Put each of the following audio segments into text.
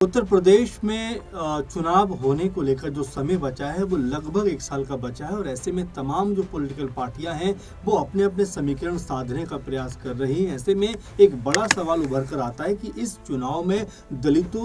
उत्तर प्रदेश में चुनाव होने को लेकर जो समय बचा है वो लगभग 1 साल का बचा है और ऐसे में तमाम जो पॉलिटिकल पार्टियां हैं वो अपने अपने समीकरण साधने का प्रयास कर रही हैं। ऐसे में एक बड़ा सवाल उभर कर आता है कि इस चुनाव में दलित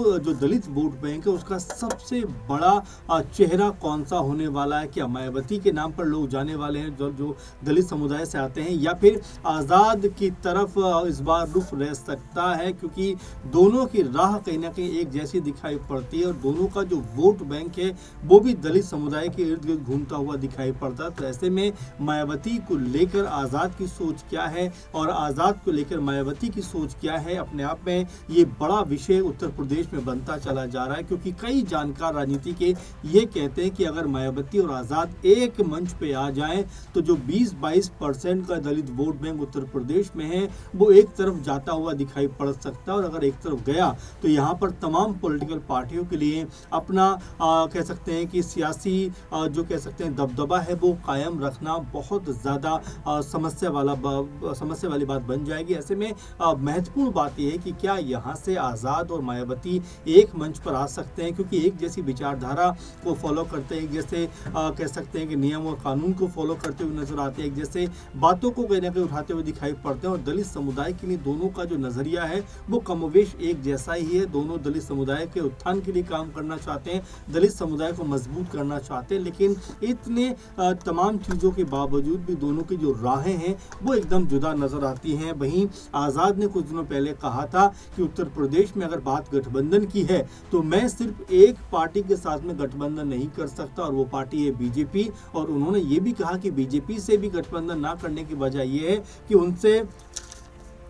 वोट बैंक है उसका सबसे बड़ा चेहरा कौन सा होने वाला है। क्या मायावती के नाम पर लोग जाने वाले हैं जो दलित समुदाय से आते हैं, या फिर आज़ाद की तरफ इस बार रुख रह सकता है, क्योंकि दोनों की राह कहीं ना कहीं एक जैसी दिखाई पड़ती है और दोनों का जो वोट बैंक है वो भी दलित समुदाय के इर्द गिर्द घूमता हुआ दिखाई पड़ता है। तो ऐसे में मायावती को लेकर आज़ाद की सोच क्या है और आज़ाद को लेकर मायावती की सोच क्या है, अपने आप में ये बड़ा विषय उत्तर प्रदेश में बनता चला जा रहा है। क्योंकि कई जानकार राजनीति के ये कहते हैं कि अगर मायावती और आज़ाद एक मंच पे आ जाएं तो जो 20-22% का दलित वोट बैंक उत्तर प्रदेश में है वो एक तरफ जाता हुआ दिखाई पड़ सकता है, और अगर एक तरफ गया तो यहाँ पर तमाम पॉलिटिकल पार्टियों के लिए अपना कह सकते हैं कि सियासी जो कह सकते हैं दबदबा है वो कायम रखना बहुत ज़्यादा समस्या वाली बात बन जाएगी। ऐसे में महत्वपूर्ण बात यह है कि क्या यहाँ से आज़ाद और मायावती एक मंच पर आ सकते हैं, क्योंकि एक जैसी विचारधारा को फॉलो करते हैं, एक जैसे कह सकते हैं कि नियम और कानून को फॉलो करते हुए नजर आते हैं, एक जैसे बातों को कहीं ना कहीं उठाते हुए दिखाई पड़ते हैं। और दलित समुदाय के लिए दोनों का जो नज़रिया है वो कमोवेश एक जैसा ही है। दोनों दलित समुदाय के उत्थान के लिए काम करना चाहते हैं, दलित समुदाय को मजबूत करना चाहते हैं, लेकिन इतने तमाम चीज़ों के बावजूद भी दोनों की जो राहें हैं वो एकदम जुदा नजर आती हैं। वहीं आज़ाद ने कुछ दिनों पहले कहा था कि उत्तर प्रदेश में अगर बात गठबंधन की है तो मैं सिर्फ एक पार्टी के साथ में गठबंधन नहीं कर सकता और वो पार्टी है बीजेपी। और उन्होंने ये भी कहा कि बीजेपी से भी गठबंधन ना करने की वजह ये है कि उनसे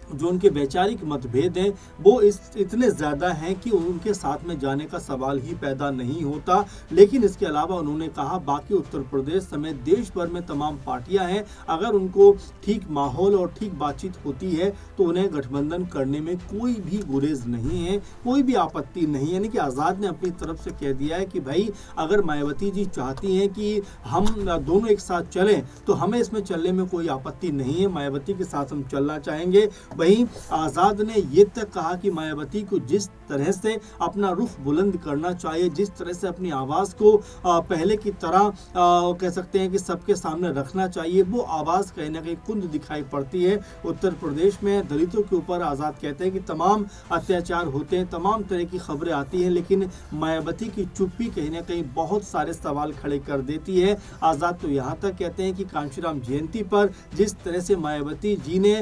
जो उनके वैचारिक मतभेद हैं वो इतने ज़्यादा हैं कि उनके साथ में जाने का सवाल ही पैदा नहीं होता। लेकिन इसके अलावा उन्होंने कहा बाकी उत्तर प्रदेश समेत देश भर में तमाम पार्टियां हैं, अगर उनको ठीक माहौल और ठीक बातचीत होती है तो उन्हें गठबंधन करने में कोई भी गुरेज नहीं है, कोई भी आपत्ति नहीं है। यानी कि आज़ाद ने अपनी तरफ से कह दिया है कि भाई अगर मायावती जी चाहती हैं कि हम दोनों एक साथ चलें तो हमें इसमें चलने में कोई आपत्ति नहीं है, मायावती के साथ हम चलना चाहेंगे। वहीं आज़ाद ने ये तक कहा कि मायावती को जिस तरह से अपना रुख बुलंद करना चाहिए, जिस तरह से अपनी आवाज़ को पहले की तरह कह सकते हैं कि सबके सामने रखना चाहिए, वो आवाज़ कहीं ना कहीं कुंद दिखाई पड़ती है। उत्तर प्रदेश में दलितों के ऊपर आज़ाद कहते हैं कि तमाम अत्याचार होते हैं, तमाम तरह की खबरें आती हैं, लेकिन मायावती की चुप्पी कहीं ना कहीं बहुत सारे सवाल खड़े कर देती है। आज़ाद तो यहाँ तक कहते हैं कि कांशीराम जयंती पर जिस तरह से मायावती जी ने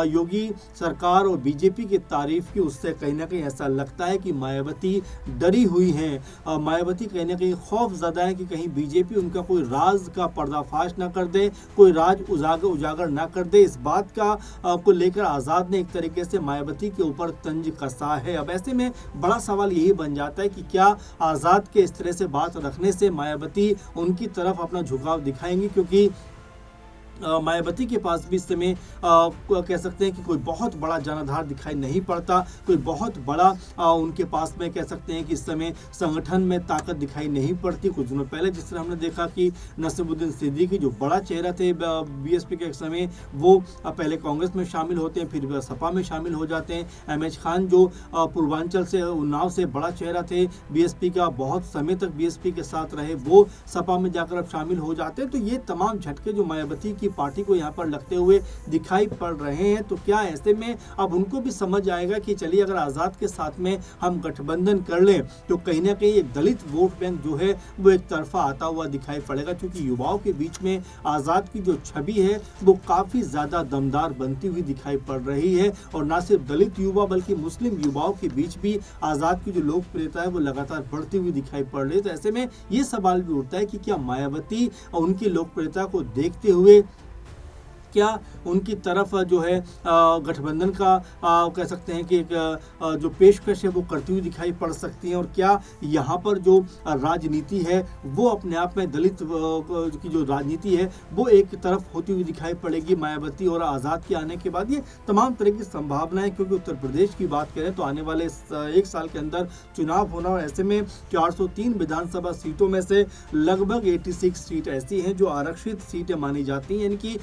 योगी सरकार और बीजेपी की तारीफ की, उससे कहीं ना कहीं ऐसा लगता है कि मायावती डरी हुई हैं। मायावती कहीं ना कहीं खौफ ज़्यादा है कि कहीं बीजेपी उनका कोई राज का पर्दाफाश ना कर दे, कोई राज उजागर ना कर दे। इस बात का को लेकर आज़ाद ने एक तरीके से मायावती के ऊपर तंज कसा है। अब ऐसे में बड़ा सवाल यही बन जाता है कि क्या आज़ाद के इस तरह से बात रखने से मायावती उनकी तरफ अपना झुकाव दिखाएंगी, क्योंकि मायावती के पास भी इस समय कह सकते हैं कि कोई बहुत बड़ा जनाधार दिखाई नहीं पड़ता, कोई बहुत बड़ा उनके पास में कह सकते हैं कि इस समय संगठन में ताकत दिखाई नहीं पड़ती। कुछ दिनों पहले जिस तरह हमने देखा कि नसीरुद्दीन सिद्दीकी जो बड़ा चेहरा थे बीएसपी के एक समय, वो पहले कांग्रेस में शामिल होते हैं, फिर सपा में शामिल हो जाते हैं। एमएच खान जो पूर्वांचल से उन्नाव से बड़ा चेहरा थे बीएसपी का, बहुत समय तक बीएसपी के साथ रहे, वो सपा में जाकर अब शामिल हो जाते हैं। तो ये तमाम झटके जो मायावती की पार्टी को यहाँ पर लगते हुए दिखाई पड़ रहे हैं, तो क्या ऐसे में अब उनको भी समझ आएगा कि चलिए अगर आज़ाद के साथ में हम गठबंधन कर लें तो कहीं ना कहीं एक दलित वोट बैंक जो है वो एक तरफा आता हुआ दिखाई पड़ेगा। क्योंकि युवाओं के बीच में आज़ाद की जो छवि है वो काफ़ी ज़्यादा दमदार बनती हुई दिखाई पड़ रही है, और ना सिर्फ दलित युवा बल्कि मुस्लिम युवाओं के बीच भी आज़ाद की जो लोकप्रियता है वो लगातार बढ़ती हुई दिखाई पड़ रही है। तो ऐसे में ये सवाल भी उठता है कि क्या मायावती और उनकी लोकप्रियता को देखते हुए क्या उनकी तरफ जो है गठबंधन का कह सकते हैं कि जो पेशकश है वो करती हुई दिखाई पड़ सकती है, और क्या यहाँ पर जो राजनीति है वो अपने आप में दलित की जो राजनीति है वो एक तरफ होती हुई दिखाई पड़ेगी मायावती और आज़ाद के आने के बाद। ये तमाम तरह की संभावनाएं, क्योंकि उत्तर प्रदेश की बात करें तो आने वाले 1 साल के अंदर चुनाव होना, और ऐसे में 403 विधानसभा सीटों में से लगभग 86 सीट ऐसी हैं जो आरक्षित सीटें मानी जाती हैं, यानी कि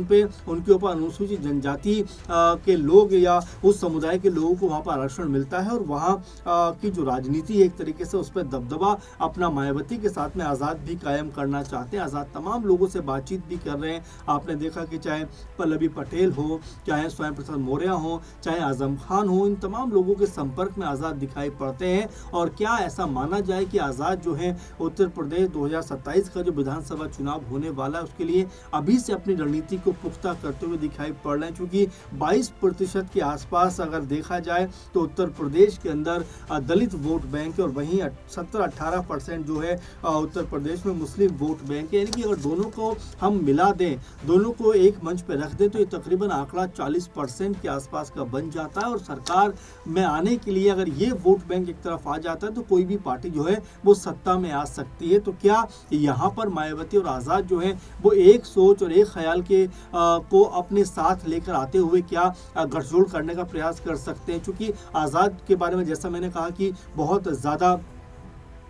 पे उनके ऊपर अनुसूचित जनजाति के लोग या उस समुदाय के लोगों को वहाँ पर आरक्षण मिलता है और वहाँ की जो राजनीति है एक तरीके से उस पर दबदबा अपना मायावती के साथ में आज़ाद भी कायम करना चाहते हैं। आज़ाद तमाम लोगों से बातचीत भी कर रहे हैं। आपने देखा कि चाहे पल्लवी पटेल हो, चाहे स्वयं प्रसाद मौर्य हो, चाहे आजम खान हो, इन तमाम लोगों के संपर्क में आज़ाद दिखाई पड़ते हैं। और क्या ऐसा माना जाए कि आज़ाद जो है उत्तर प्रदेश 2027 का जो विधानसभा चुनाव होने वाला है उसके लिए अभी से अपनी रणनीति को पुख्ता करते हुए दिखाई पड़ रहे हैं, क्योंकि 22% के आसपास अगर देखा जाए तो उत्तर प्रदेश के अंदर दलित वोट बैंक है और वहीं 17-18% जो है उत्तर प्रदेश में मुस्लिम वोट बैंक है। यानी कि अगर दोनों को हम मिला दें, दोनों को एक मंच पर रख दें तो ये तकरीबन आंकड़ा 40% के आसपास का बन जाता है। और सरकार में आने के लिए अगर ये वोट बैंक एक तरफ आ जाता है तो कोई भी पार्टी जो है वो सत्ता में आ सकती है। तो क्या यहाँ पर मायावती और आज़ाद जो है वो एक सोच और एक ख्याल के को अपने साथ लेकर आते हुए क्या गठजोड़ करने का प्रयास कर सकते हैं? क्योंकि आज़ाद के बारे में जैसा मैंने कहा कि बहुत ज़्यादा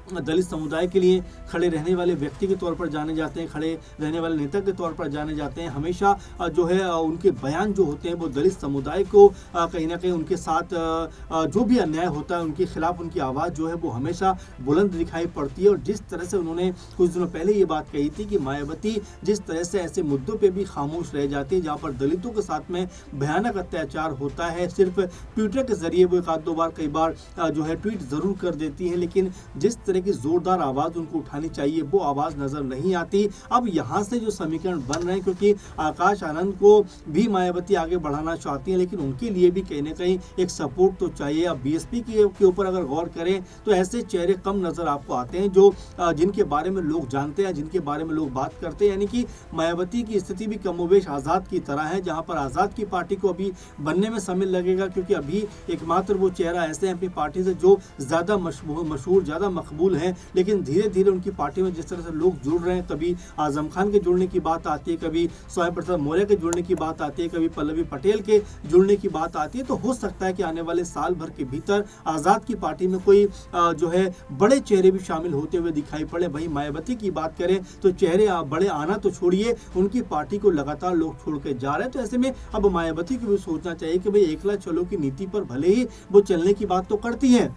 दलित समुदाय के लिए खड़े रहने वाले व्यक्ति के तौर पर जाने जाते हैं, खड़े रहने वाले नेता के तौर पर जाने जाते हैं। हमेशा जो है उनके बयान जो होते हैं वो दलित समुदाय को कहीं ना कहीं उनके साथ जो भी अन्याय होता है उनके खिलाफ उनकी आवाज़ जो है वो हमेशा बुलंद दिखाई पड़ती है। और जिस तरह से उन्होंने कुछ दिनों पहले ये बात कही थी कि मायावती जिस तरह से ऐसे मुद्दों पर भी खामोश रह जाती है जहाँ पर दलितों के साथ में भयानक अत्याचार होता है, सिर्फ ट्विटर के जरिए वो एक आध दो बार कई बार जो है ट्वीट ज़रूर कर देती है, लेकिन जिस की जोरदार आवाज उनको उठानी चाहिए वो आवाज नजर नहीं आती। अब यहाँ से जो समीकरण बन रहे हैं, क्योंकि आकाश आनंद को भी मायावती आगे बढ़ाना चाहती है, लेकिन उनके लिए भी कहीं ना कहीं एक सपोर्ट तो चाहिए। अब बीएसपी के ऊपर अगर गौर करें तो ऐसे चेहरे कम नजर आपको आते हैं जो जिनके बारे में लोग जानते हैं, जिनके बारे में लोग बात करते हैं। यानी कि मायावती की स्थिति भी कमोबेश आजाद की तरह है, जहां पर आजाद की पार्टी को अभी बनने में समय लगेगा, क्योंकि अभी एकमात्र वो चेहरा ऐसे हैं अपनी पार्टी से जो ज्यादा मशहूर, ज्यादा मकबूल हैं। लेकिन धीरे धीरे उनकी पार्टी में जिस तरह से लोग जुड़ रहे हैं, कभी आजम खान के जुड़ने की बात आती है, कभी स्वयं प्रसाद मौर्य के जुड़ने की बात आती है, कभी पल्लवी पटेल के जुड़ने की बात आती है, तो हो सकता है कि आने वाले साल भर के भीतर आजाद की पार्टी में कोई जो है बड़े चेहरे भी शामिल होते हुए दिखाई पड़े। वहीं मायावती की बात करें तो चेहरे बड़े आना तो छोड़िए, उनकी पार्टी को लगातार लोग छोड़ के जा रहे हैं। तो ऐसे में अब मायावती को भी सोचना चाहिए कि भाई एकला चलो की नीति पर भले ही वो चलने की बात तो करती है,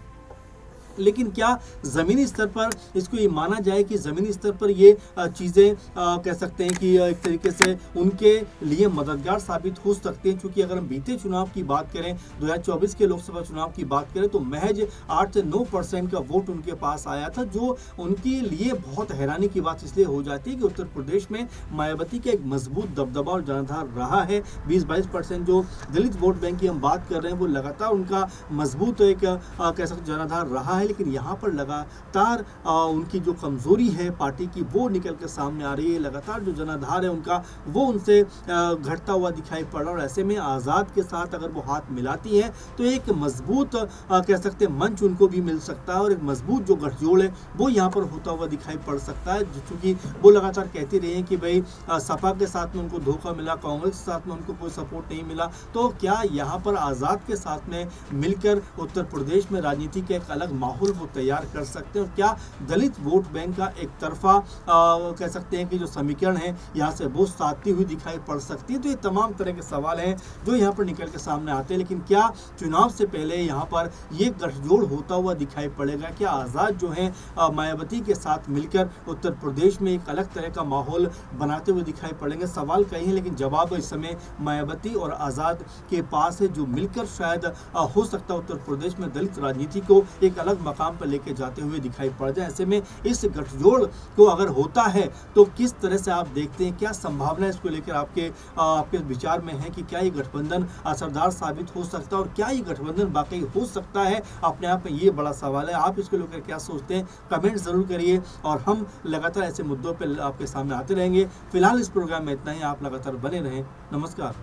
लेकिन क्या ज़मीनी स्तर पर इसको ये माना जाए कि ज़मीनी स्तर पर ये चीज़ें कह सकते हैं कि एक तरीके से उनके लिए मददगार साबित हो सकती हैं? क्योंकि अगर हम बीते चुनाव की बात करें, 2024 के लोकसभा चुनाव की बात करें, तो महज 8 से 9% का वोट उनके पास आया था, जो उनके लिए बहुत हैरानी की बात इसलिए हो जाती है कि उत्तर प्रदेश में मायावती का एक मजबूत दबदबा और जनाधार रहा है। 20-22% जो दलित वोट बैंक की हम बात कर रहे हैं वो लगातार उनका मजबूत एक कह सकते जनाधार रहा है, लेकिन यहाँ पर लगातार उनकी जो कमजोरी है पार्टी की वो निकल कर सामने आ रही है। लगातार जो जनाधार है उनका वो उनसे घटता हुआ दिखाई पड़ रहा है। और ऐसे में आज़ाद के साथ अगर वो हाथ मिलाती है तो एक मजबूत कह सकते हैं मंच उनको भी मिल सकता है और एक मजबूत जो गठजोड़ है वो यहाँ पर होता हुआ दिखाई पड़ सकता है, क्योंकि वो लगातार कहती रही है कि भाई सपा के साथ में उनको धोखा मिला, कांग्रेस के साथ में उनको कोई सपोर्ट नहीं मिला। तो क्या यहाँ पर आज़ाद के साथ में मिलकर उत्तर प्रदेश में राजनीति का एक अलग माहौल वो तैयार कर सकते हैं? और क्या दलित वोट बैंक का एक तरफा कह सकते हैं कि जो समीकरण है यहाँ से वो साधती हुई दिखाई पड़ सकती है? तो ये तमाम तरह के सवाल हैं जो यहाँ पर निकल के सामने आते हैं। लेकिन क्या चुनाव से पहले यहाँ पर ये गठजोड़ होता हुआ दिखाई पड़ेगा? क्या आज़ाद जो है मायावती के साथ मिलकर उत्तर प्रदेश में एक अलग तरह का माहौल बनाते हुए दिखाई पड़ेंगे? सवाल कई हैं, लेकिन जवाब इस समय मायावती और आज़ाद के पास है, जो मिलकर शायद हो सकता है उत्तर प्रदेश में दलित राजनीति को एक अलग मकाम पर लेके जाते हुए दिखाई पड़ जाए। ऐसे में इस गठजोड़ को अगर होता है तो किस तरह से आप देखते हैं, क्या संभावना इसको लेकर आपके विचार में है कि क्या ये गठबंधन असरदार साबित हो सकता है और क्या ये गठबंधन वाकई हो सकता है? अपने आप में ये बड़ा सवाल है। आप इसको लेकर क्या सोचते हैं? कमेंट जरूर करिए और हम लगातार ऐसे मुद्दों पर आपके सामने आते रहेंगे। फिलहाल इस प्रोग्राम में इतना ही। आप लगातार बने रहें। नमस्कार।